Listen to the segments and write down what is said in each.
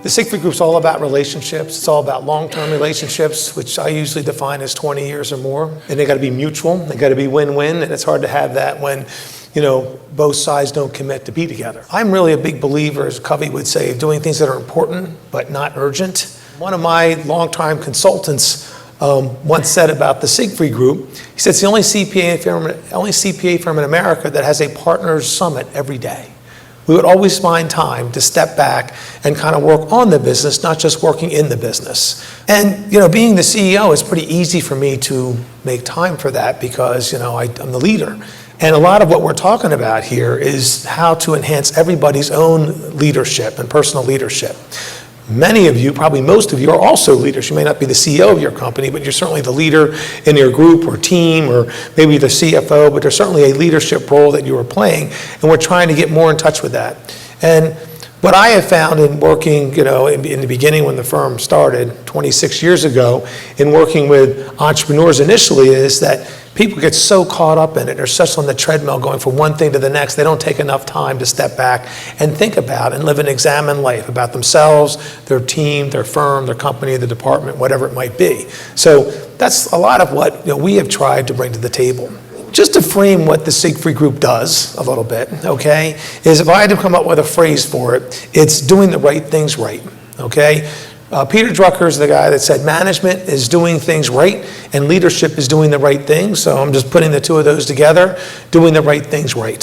The Siegfried Group's all about relationships. It's all about long-term relationships, which I usually define as 20 years or more. And they got to be mutual. They got to be win-win. And it's hard to have that when, both sides don't commit to be together. I'm really a big believer, as Covey would say, of doing things that are important but not urgent. One of my longtime consultants once said about the Siegfried Group, he said it's the only CPA firm in America that has a partners summit every day. We would always find time to step back and kind of work on the business, not just working in the business. And being the CEO, it's pretty easy for me to make time for that because I'm the leader. And a lot of what we're talking about here is how to enhance everybody's own leadership and personal leadership. Many of you, probably most of you, are also leaders. You may not be the CEO of your company, but you're certainly the leader in your group or team, or maybe the CFO, but there's certainly a leadership role that you are playing, and we're trying to get more in touch with that. And what I have found in working, in the beginning when the firm started 26 years ago, in working with entrepreneurs initially, is that people get so caught up in it. They're such on the treadmill going from one thing to the next. They don't take enough time to step back and think about and live and examine life about themselves, their team, their firm, their company, the department, whatever it might be. So that's a lot of what we have tried to bring to the table. Just to frame what the Siegfried Group does a little bit, okay, is if I had to come up with a phrase for it, it's doing the right things right, okay? Peter Drucker is the guy that said management is doing things right and leadership is doing the right things. So I'm just putting the two of those together, doing the right things right.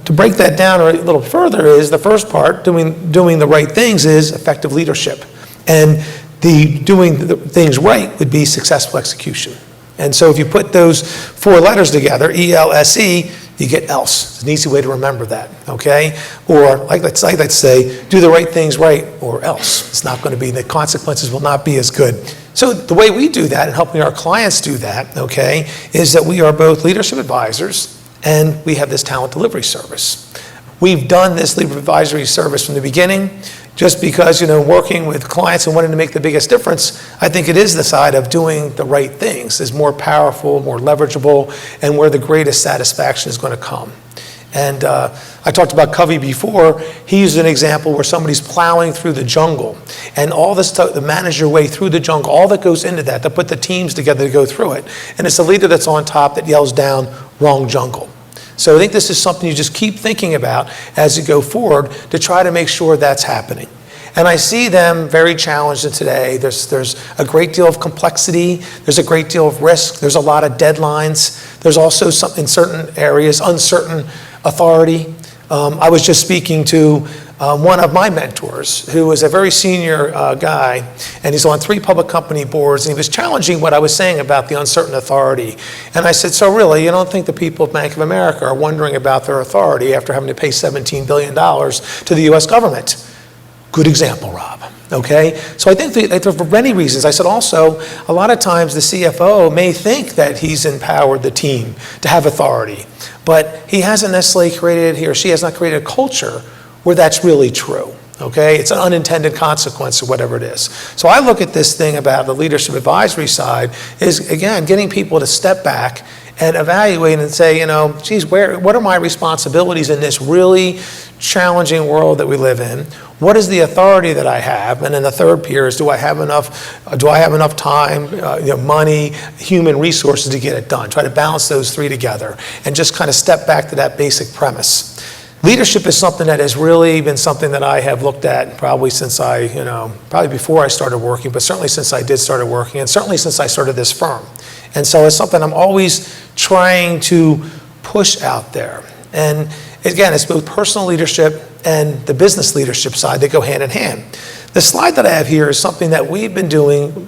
To break that down a little further is the first part, doing the right things, is effective leadership. And the doing the things right would be successful execution. And so if you put those four letters together, E-L-S-E, you get else. It's an easy way to remember that, okay? Or let's say, do the right things right or else. It's not going to be, the consequences will not be as good. So the way we do that and helping our clients do that, okay, is that we are both leadership advisors and we have this talent delivery service. We've done this leadership advisory service from the beginning just because, working with clients and wanting to make the biggest difference, I think it is the side of doing the right things is more powerful, more leverageable, and where the greatest satisfaction is going to come. And I talked about Covey before. He used an example where somebody's plowing through the jungle, and all this stuff, to manage your way through the jungle, all that goes into that, to put the teams together to go through it. And it's the leader that's on top that yells down, "Wrong jungle." So I think this is something you just keep thinking about as you go forward to try to make sure that's happening. And I see them very challenged today. There's a great deal of complexity. There's a great deal of risk. There's a lot of deadlines. There's also some, in certain areas, uncertain authority. I was just speaking to one of my mentors, who is a very senior guy, and he's on 3 public company boards, and he was challenging what I was saying about the uncertain authority. And I said, so really, you don't think the people of Bank of America are wondering about their authority after having to pay $17 billion to the US government? Good example, Rob, okay? So I think that for many reasons. I said also, a lot of times the CFO may think that he's empowered the team to have authority, but he hasn't necessarily created, he or she has not created a culture where that's really true, okay? It's an unintended consequence of whatever it is. So I look at this thing about the leadership advisory side is, again, getting people to step back and evaluate and say, geez, what are my responsibilities in this really challenging world that we live in? What is the authority that I have? And then the third pier is, do I have enough time, money, human resources to get it done? Try to balance those 3 together and just kind of step back to that basic premise. Leadership is something that has really been something that I have looked at probably since probably before I started working, but certainly since I did start working, and certainly since I started this firm. And so it's something I'm always trying to push out there. And again, it's both personal leadership and the business leadership side that go hand in hand. The slide that I have here is something that we've been doing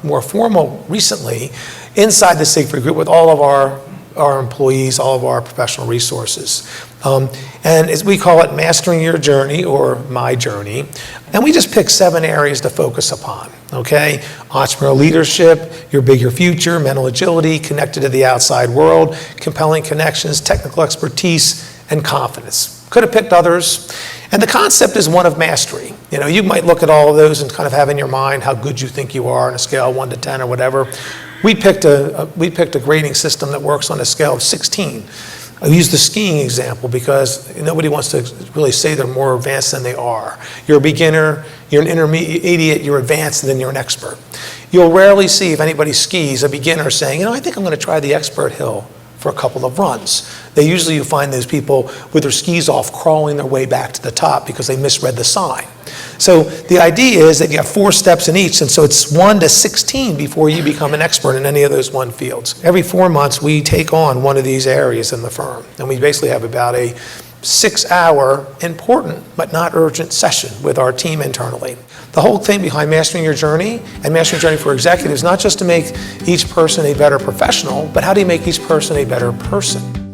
more formal recently inside the Siegfried Group with all of our employees, all of our professional resources. And as we call it, Mastering Your Journey, or My Journey. And we just pick 7 areas to focus upon, okay? Entrepreneurial leadership, your bigger future, mental agility, connected to the outside world, compelling connections, technical expertise, and confidence. Could have picked others. And the concept is one of mastery. You might look at all of those and kind of have in your mind how good you think you are on a scale of 1 to 10 or whatever. We picked a grading system that works on a scale of 16. I use the skiing example because nobody wants to really say they're more advanced than they are. You're a beginner, you're an intermediate, you're advanced, and then you're an expert. You'll rarely see, if anybody skis, a beginner saying, I think I'm going to try the expert hill for a couple of runs. Usually you find those people with their skis off crawling their way back to the top because they misread the sign. So the idea is that you have 4 steps in each, and so it's 1 to 16 before you become an expert in any of those one fields. Every 4 months we take on one of these areas in the firm, and we basically have about a 6-hour important but not urgent session with our team internally. The whole thing behind Mastering Your Journey and Mastering Your Journey for Executives is not just to make each person a better professional, but how do you make each person a better person?